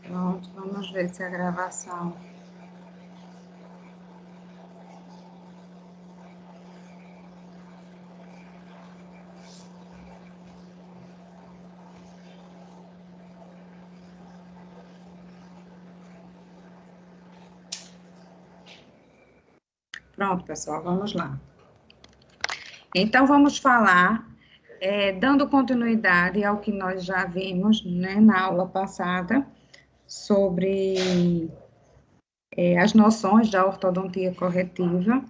Pronto, vamos ver se a gravação... Pronto, pessoal, vamos lá. Então, vamos falar, dando continuidade ao que nós já vimos, né, na aula passada, sobre as noções da ortodontia corretiva.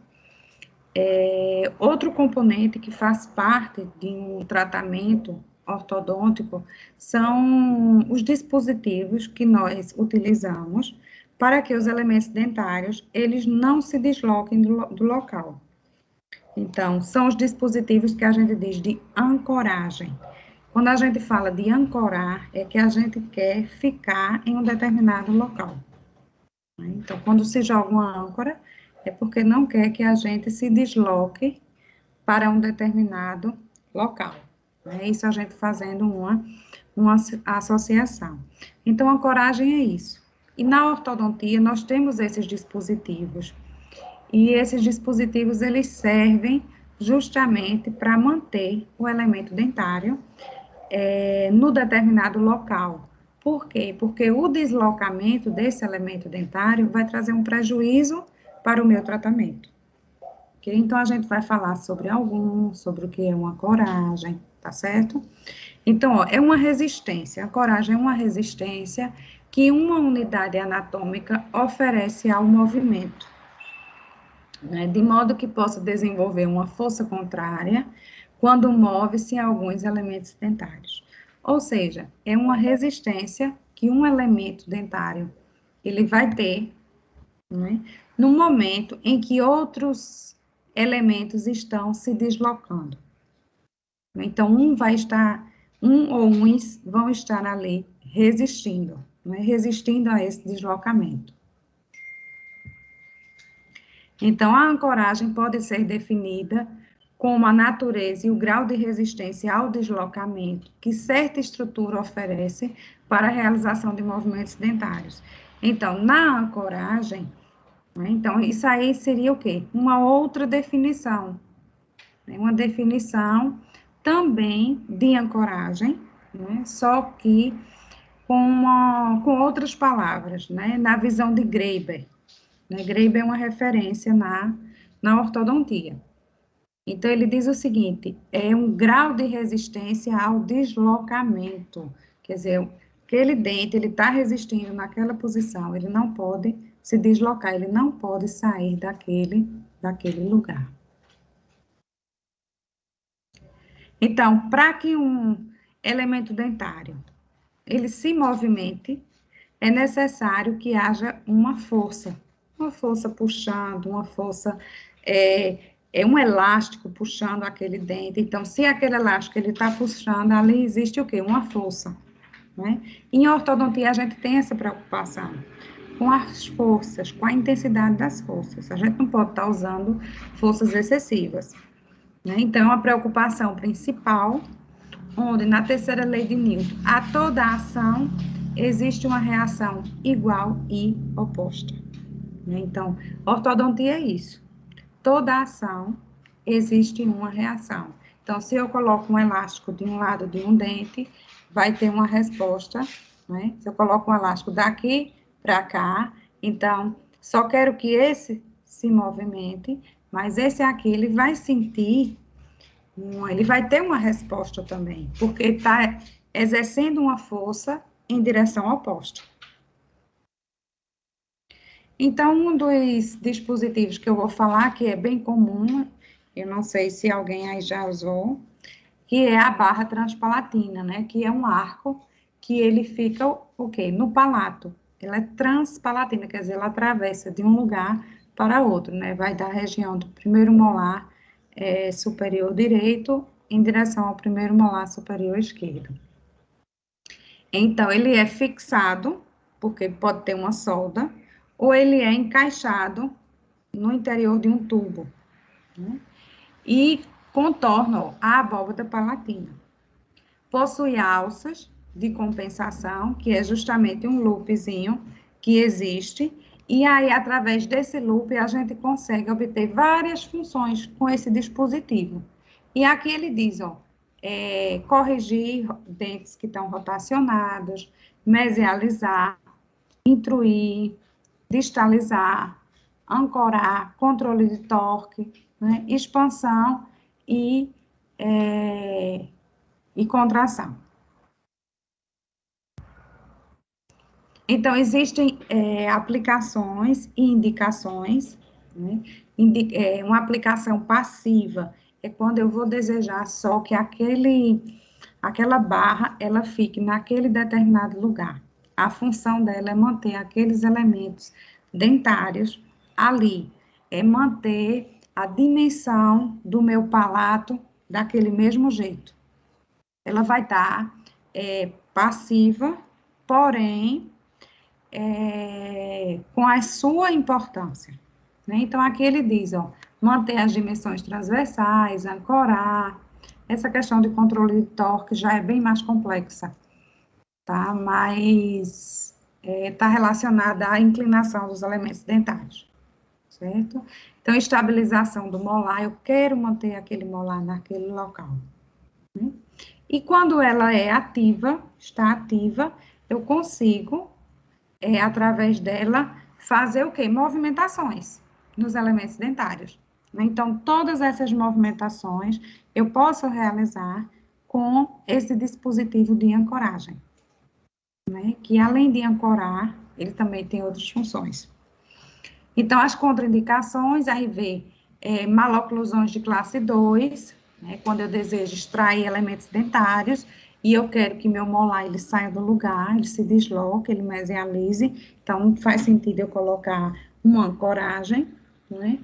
Outro componente que faz parte de um tratamento ortodôntico são os dispositivos que nós utilizamos para que os elementos dentários, eles não se desloquem do local. Então, são os dispositivos que a gente diz de ancoragem. Quando a gente fala de ancorar, é que a gente quer ficar em um determinado local. Então, quando se joga uma âncora, é porque não quer que a gente se desloque para um determinado local. Isso a gente fazendo uma associação. Então, a ancoragem é isso. E na ortodontia, nós temos esses dispositivos. E esses dispositivos, eles servem justamente para manter o elemento dentário no determinado local. Por quê? Porque o deslocamento desse elemento dentário vai trazer um prejuízo para o meu tratamento. Okay? Então, a gente vai falar sobre sobre o que é uma ancoragem, tá certo? Então, ó, é uma resistência. A ancoragem é uma resistência que uma unidade anatômica oferece ao movimento, né, de modo que possa desenvolver uma força contrária quando move-se alguns elementos dentários. Ou seja, é uma resistência que um elemento dentário ele vai ter, né, no momento em que outros elementos estão se deslocando. Então, um ou uns vão estar ali resistindo, né, resistindo a esse deslocamento. Então, a ancoragem pode ser definida como a natureza e o grau de resistência ao deslocamento que certa estrutura oferece para a realização de movimentos dentários. Então, na ancoragem, né, então, isso aí seria o quê? Uma outra definição, né, uma definição também de ancoragem, né, só que com outras palavras, né, na visão de Graeber. Graeber é uma referência na ortodontia. Então, ele diz o seguinte, é um grau de resistência ao deslocamento. Quer dizer, aquele dente, ele está resistindo naquela posição, ele não pode se deslocar, ele não pode sair daquele lugar. Então, para que um elemento dentário, ele se movimente, é necessário que haja uma força puxando, uma força, um elástico puxando aquele dente. Então, se aquele elástico ele está puxando, ali existe o quê? Uma força, né? Em ortodontia, a gente tem essa preocupação com as forças, com a intensidade das forças. A gente não pode estar usando forças excessivas, né? Então, a preocupação principal, onde na terceira lei de Newton, a toda ação existe uma reação igual e oposta. Então, ortodontia é isso. Toda ação existe uma reação. Então, se eu coloco um elástico de um lado de um dente, vai ter uma resposta, né? Se eu coloco um elástico daqui para cá, então, só quero que esse se movimente, mas esse aqui, ele vai sentir, ele vai ter uma resposta também, porque está exercendo uma força em direção oposta. Então, um dos dispositivos que eu vou falar, que é bem comum, eu não sei se alguém aí já usou, que é a barra transpalatina, né? Que é um arco que ele fica, o quê? No palato. Ela é transpalatina, quer dizer, ela atravessa de um lugar para outro, né? Vai da região do primeiro molar superior direito em direção ao primeiro molar superior esquerdo. Então, ele é fixado, porque pode ter uma solda, ou ele é encaixado no interior de um tubo, né? E contorna a abóbada palatina. Possui alças de compensação, que é justamente um loopzinho que existe, e aí, através desse loop, a gente consegue obter várias funções com esse dispositivo. E aqui ele diz, ó, corrigir dentes que estão rotacionados, mesializar, intruir, distalizar, ancorar, controle de torque, né, expansão e contração. Então, existem aplicações e indicações, né? Uma aplicação passiva é quando eu vou desejar só que aquela barra, ela fique naquele determinado lugar. A função dela é manter aqueles elementos dentários ali, é manter a dimensão do meu palato daquele mesmo jeito. Ela vai estar passiva, porém, com a sua importância, né? Então, aqui ele diz, ó, manter as dimensões transversais, ancorar. Essa questão de controle de torque já é bem mais complexa, tá? Mas está relacionada à inclinação dos elementos dentários, certo? Então, estabilização do molar, eu quero manter aquele molar naquele local, né? E quando ela é ativa, está ativa, eu consigo através dela, fazer o quê? Movimentações nos elementos dentários. Então, todas essas movimentações eu posso realizar com esse dispositivo de ancoragem, né? Que além de ancorar, ele também tem outras funções. Então, as contraindicações, aí vê maloclusões de classe 2, né? Quando eu desejo extrair elementos dentários, e eu quero que meu molar ele saia do lugar, ele se desloque, ele mesialize, então faz sentido eu colocar uma ancoragem, né?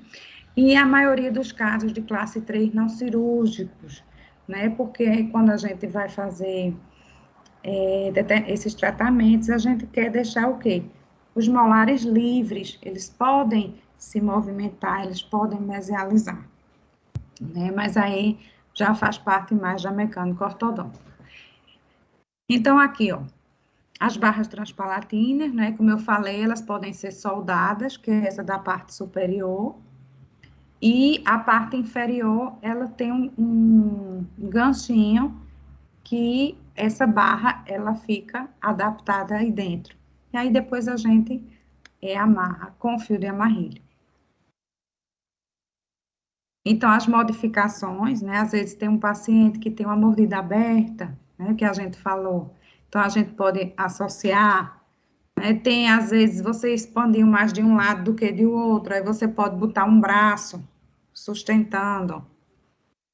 E a maioria dos casos de classe 3 não cirúrgicos, né? Porque quando a gente vai fazer esses tratamentos, a gente quer deixar o quê? Os molares livres, eles podem se movimentar, eles podem mesializar, né? Mas aí já faz parte mais da mecânica ortodôntica. Então, aqui, ó, as barras transpalatinas, né, como eu falei, elas podem ser soldadas, que é essa da parte superior, e a parte inferior, ela tem um ganchinho que essa barra, ela fica adaptada aí dentro. E aí, depois a gente amarra com fio de amarrilho. Então, as modificações, né, às vezes tem um paciente que tem uma mordida aberta, né, que a gente falou, então a gente pode associar, né, tem às vezes você expandir mais de um lado do que de outro, aí você pode botar um braço sustentando,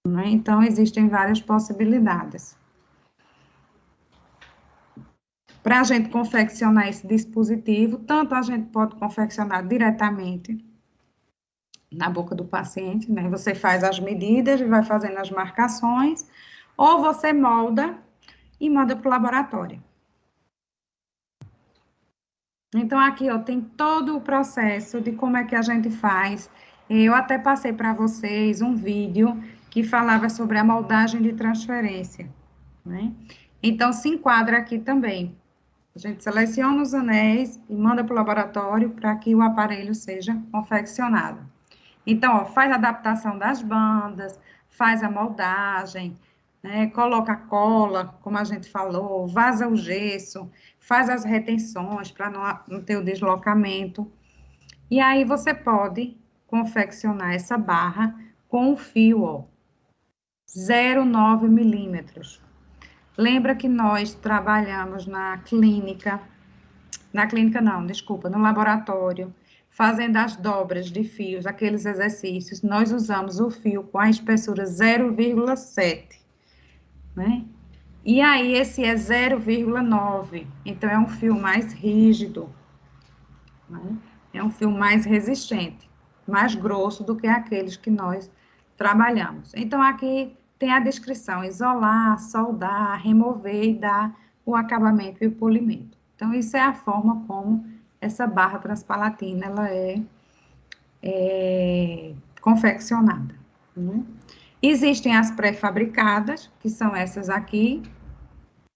né, então existem várias possibilidades. Para a gente confeccionar esse dispositivo, tanto a gente pode confeccionar diretamente na boca do paciente, né? Você faz as medidas e vai fazendo as marcações, ou você molda e manda para o laboratório. Então, aqui, ó, tem todo o processo de como é que a gente faz. Eu até passei para vocês um vídeo que falava sobre a moldagem de transferência, né? Então, se enquadra aqui também. A gente seleciona os anéis e manda para o laboratório para que o aparelho seja confeccionado. Então, ó, faz a adaptação das bandas, faz a moldagem, né, coloca a cola, como a gente falou, vaza o gesso, faz as retenções para não ter o deslocamento. E aí você pode confeccionar essa barra com o fio, ó, 0,9 milímetros. Lembra que nós trabalhamos no laboratório, fazendo as dobras de fios, aqueles exercícios, nós usamos o fio com a espessura 0,7, né? E aí, esse é 0,9, então é um fio mais rígido, né? É um fio mais resistente, mais grosso do que aqueles que nós trabalhamos. Então, aqui tem a descrição: isolar, soldar, remover e dar o acabamento e o polimento. Então, isso é a forma como essa barra transpalatina ela é confeccionada, né? Existem as pré-fabricadas, que são essas aqui,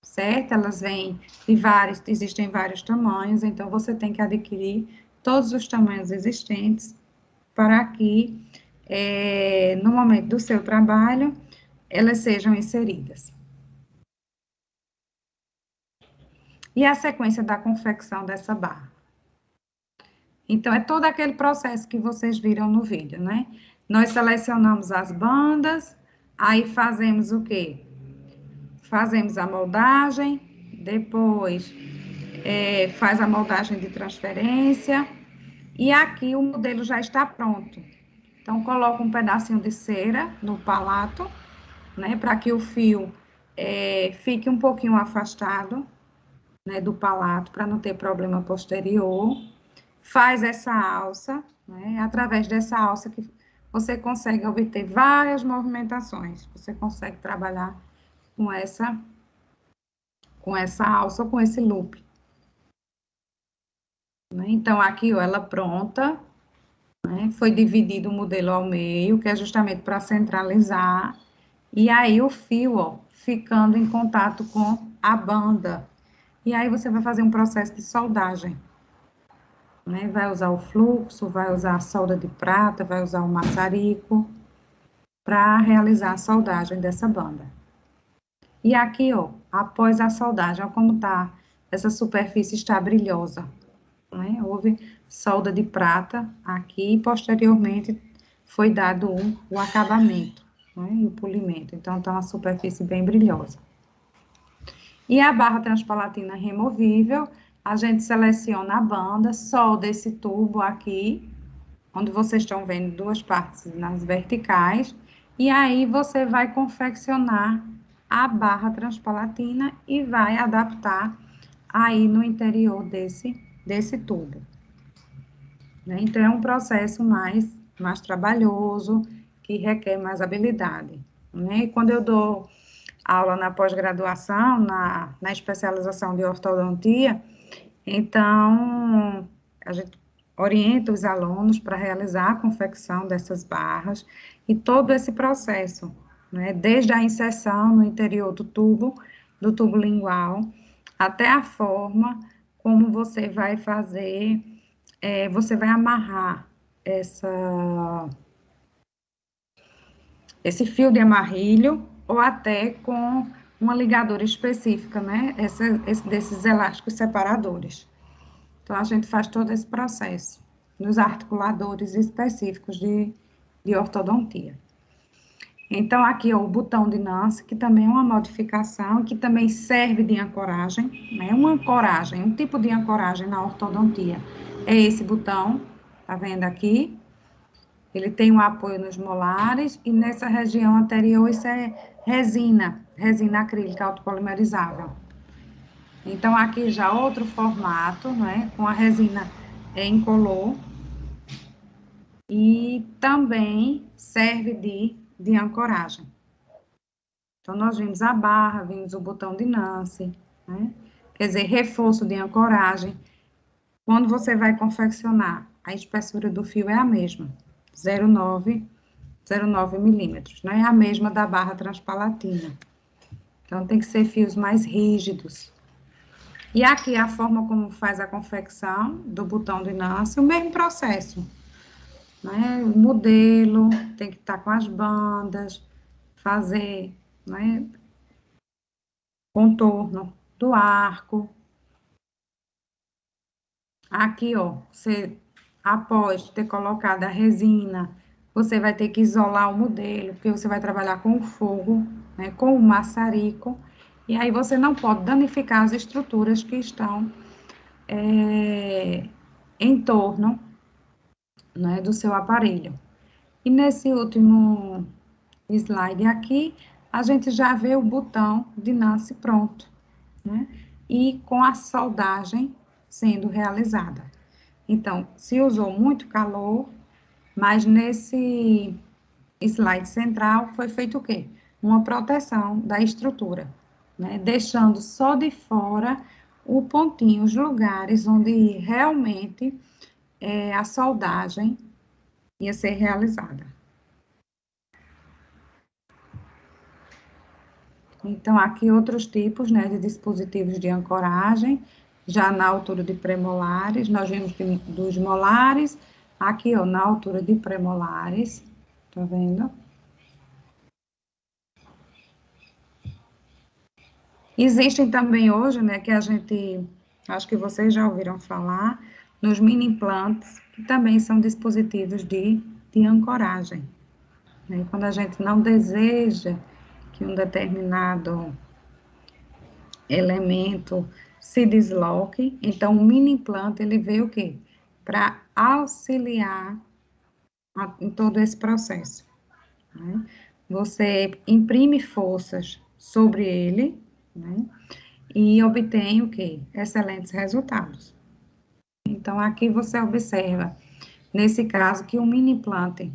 certo? Elas vêm de existem vários tamanhos, então você tem que adquirir todos os tamanhos existentes para que, no momento do seu trabalho, elas sejam inseridas. E a sequência da confecção dessa barra? Então, é todo aquele processo que vocês viram no vídeo, né? Nós selecionamos as bandas, aí fazemos o quê? Fazemos a moldagem, depois faz a moldagem de transferência, e aqui o modelo já está pronto. Então, coloca um pedacinho de cera no palato, né? Para que o fio fique um pouquinho afastado, né, do palato, para não ter problema posterior. Faz essa alça, né? Através dessa alça que você consegue obter várias movimentações. Você consegue trabalhar com essa alça, com esse loop. Né? Então, aqui, ó, ela pronta, né? Foi dividido o modelo ao meio, que é justamente para centralizar. E aí, o fio, ó, ficando em contato com a banda. E aí, você vai fazer um processo de soldagem. Né? Vai usar o fluxo, vai usar a solda de prata, vai usar o maçarico para realizar a soldagem dessa banda. E aqui, ó, após a soldagem, ó, como tá, essa superfície está brilhosa, né? Houve solda de prata aqui e posteriormente foi dado o acabamento, né? E o polimento. Então, tá uma superfície bem brilhosa. E a barra transpalatina removível, a gente seleciona a banda, solda esse tubo aqui, onde vocês estão vendo duas partes nas verticais, e aí você vai confeccionar a barra transpalatina e vai adaptar aí no interior desse tubo. Né? Então, é um processo mais trabalhoso, que requer mais habilidade. Né? E quando eu dou aula na pós-graduação, na especialização de ortodontia, então, a gente orienta os alunos para realizar a confecção dessas barras e todo esse processo, né? Desde a inserção no interior do tubo lingual, até a forma como você vai fazer, você vai amarrar esse fio de amarrilho, ou até com uma ligadura específica, né? Desses elásticos separadores. Então, a gente faz todo esse processo nos articuladores específicos de ortodontia. Então, aqui, ó, o botão de Nance, que também é uma modificação, que também serve de ancoragem, né? Uma ancoragem, um tipo de ancoragem na ortodontia é esse botão, tá vendo aqui? Ele tem um apoio nos molares e nessa região anterior isso é resina acrílica autopolimerizável. Então, aqui já outro formato, né, com a resina incolor, e também serve de ancoragem. Então, nós vimos a barra, vimos o botão de Nance, né, quer dizer, reforço de ancoragem. Quando você vai confeccionar, a espessura do fio é a mesma, 0,9 milímetros, né, é a mesma da barra transpalatina. Então, tem que ser fios mais rígidos. E aqui a forma como faz a confecção do botão de Nance, o mesmo processo, né? O modelo tem que estar com as bandas, fazer, né, contorno do arco. Aqui, ó, você, após ter colocado a resina, você vai ter que isolar o modelo, porque você vai trabalhar com o fogo, né, com o maçarico, e aí você não pode danificar as estruturas que estão em torno, né, do seu aparelho. E nesse último slide aqui, a gente já vê o botão de Nance pronto, né? E com a soldagem sendo realizada. Então, se usou muito calor, mas nesse slide central foi feito o quê? uma proteção da estrutura, né? Deixando só de fora o pontinho, os lugares onde realmente a soldagem ia ser realizada. Então, aqui outros tipos, né, de dispositivos de ancoragem, já na altura de premolares, nós vimos dos molares, aqui, ó, na altura de premolares, tá vendo? Existem também hoje, né, que a gente, acho que vocês já ouviram falar, nos mini implantes, que também são dispositivos de ancoragem. Né? Quando a gente não deseja que um determinado elemento se desloque, então o mini implante, ele veio o quê? Para auxiliar em todo esse processo. Né? Você imprime forças sobre ele, né? E obtém o quê? Excelentes resultados. Então, aqui você observa, nesse caso, que o mini implante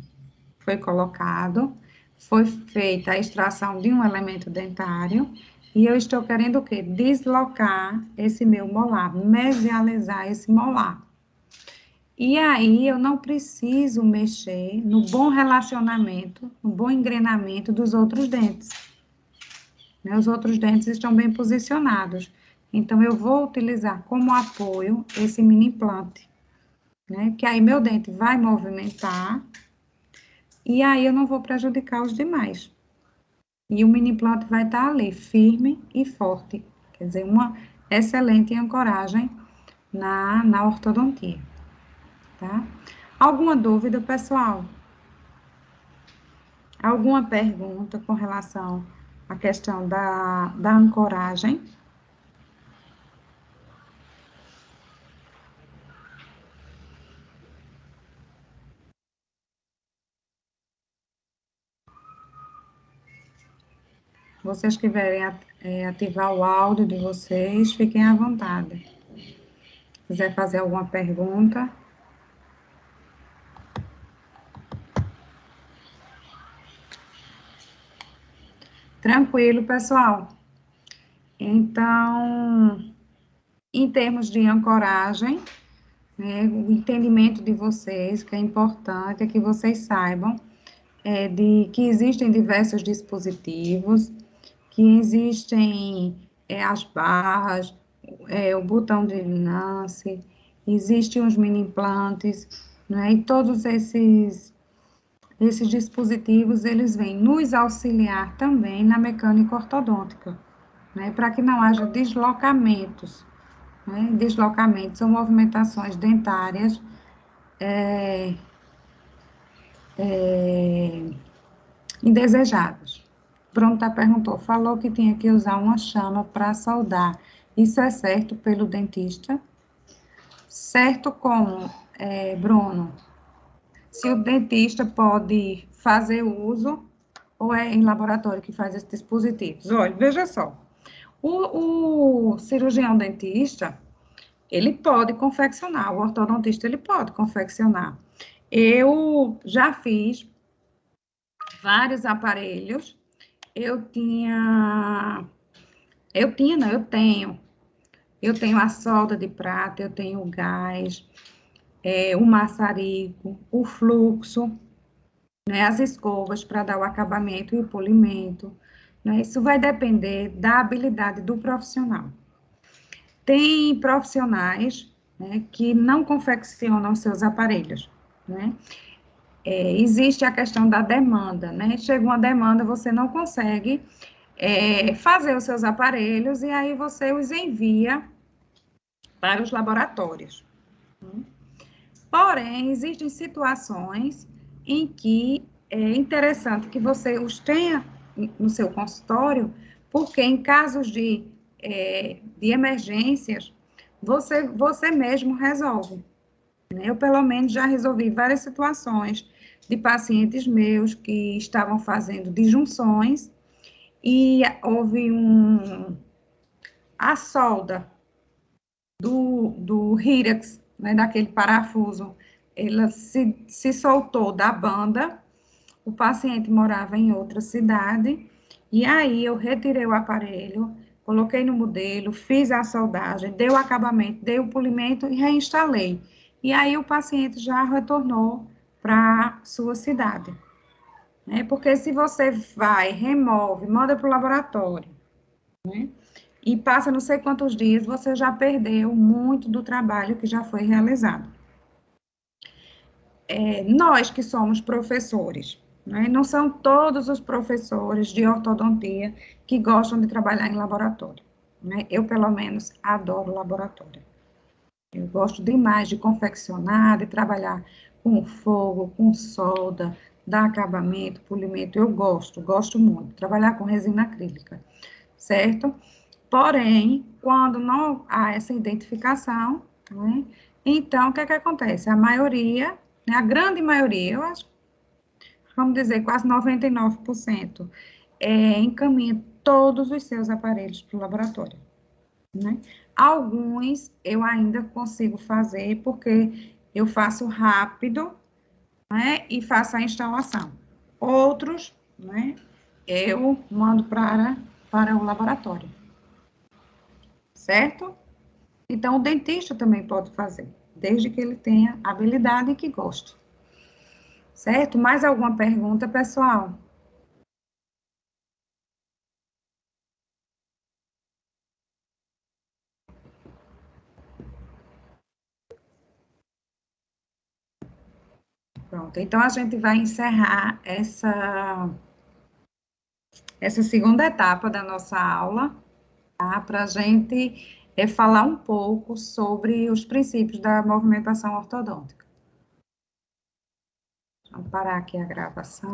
foi colocado, foi feita a extração de um elemento dentário, e eu estou querendo o quê? Deslocar esse meu molar, mesializar esse molar. E aí, eu não preciso mexer no bom relacionamento, no bom engrenamento dos outros dentes. Né? Os outros dentes estão bem posicionados. Então, eu vou utilizar como apoio esse mini implante, né? Que aí meu dente vai movimentar e aí eu não vou prejudicar os demais. E o mini implante vai estar ali, firme e forte. Quer dizer, uma excelente ancoragem na ortodontia, tá? Alguma dúvida, pessoal? Alguma pergunta com relação à questão da ancoragem? Vocês quiserem ativar o áudio de vocês, fiquem à vontade. Quiser fazer alguma pergunta. Tranquilo, pessoal. Então, em termos de ancoragem, né, o entendimento de vocês, que é importante, é que vocês saibam de que existem diversos dispositivos, que existem as barras, o botão de lance, existem os mini implantes, né, e todos esses dispositivos, eles vêm nos auxiliar também na mecânica ortodôntica, né, para que não haja deslocamentos, né, deslocamentos são movimentações dentárias indesejadas. Pronta perguntou, falou que tinha que usar uma chama para soldar. Isso é certo pelo dentista? Certo como, Bruno? Se o dentista pode fazer uso ou é em laboratório que faz esses dispositivos? Olha, veja só. O cirurgião dentista, ele pode confeccionar, o ortodontista, ele pode confeccionar. Eu já fiz vários aparelhos, eu não, eu tenho a solda de prata, eu tenho o gás, o maçarico, o fluxo, né, as escovas para dar o acabamento e o polimento, né, isso vai depender da habilidade do profissional. Tem profissionais, né, que não confeccionam seus aparelhos, né? Existe a questão da demanda, né? Chega uma demanda, você não consegue fazer os seus aparelhos e aí você os envia para os laboratórios. Porém, existem situações em que é interessante que você os tenha no seu consultório, porque em casos de emergências, você mesmo resolve. Né? Eu, pelo menos, já resolvi várias situações de pacientes meus que estavam fazendo disjunções e houve a solda do Hyrax, né, daquele parafuso, ela se soltou da banda, o paciente morava em outra cidade, E aí eu retirei o aparelho, coloquei no modelo, fiz a soldagem, dei o acabamento, dei o polimento e reinstalei. E aí o paciente já retornou para sua cidade. Né? Porque se você vai, remove, manda para o laboratório, né? E passa não sei quantos dias, você já perdeu muito do trabalho que já foi realizado. Nós que somos professores, né? Não são todos os professores de ortodontia que gostam de trabalhar em laboratório, né? Eu, pelo menos, adoro laboratório. Eu gosto demais de confeccionar, de trabalhar com fogo, com solda, dar acabamento, polimento. Eu gosto muito. Trabalhar com resina acrílica, certo? Porém, quando não há essa identificação, né, então o que é que acontece? A maioria, né, a grande maioria, eu acho, vamos dizer, quase 99%, encaminha todos os seus aparelhos para o laboratório, né? Alguns eu ainda consigo fazer porque eu faço rápido, né, e faço a instalação. Outros, né, eu mando para o laboratório, certo? Então, o dentista também pode fazer, desde que ele tenha habilidade e que goste. Certo? Mais alguma pergunta, pessoal? Pronto, então a gente vai encerrar essa segunda etapa da nossa aula, tá? Para a gente falar um pouco sobre os princípios da movimentação ortodôntica. Vamos parar aqui a gravação.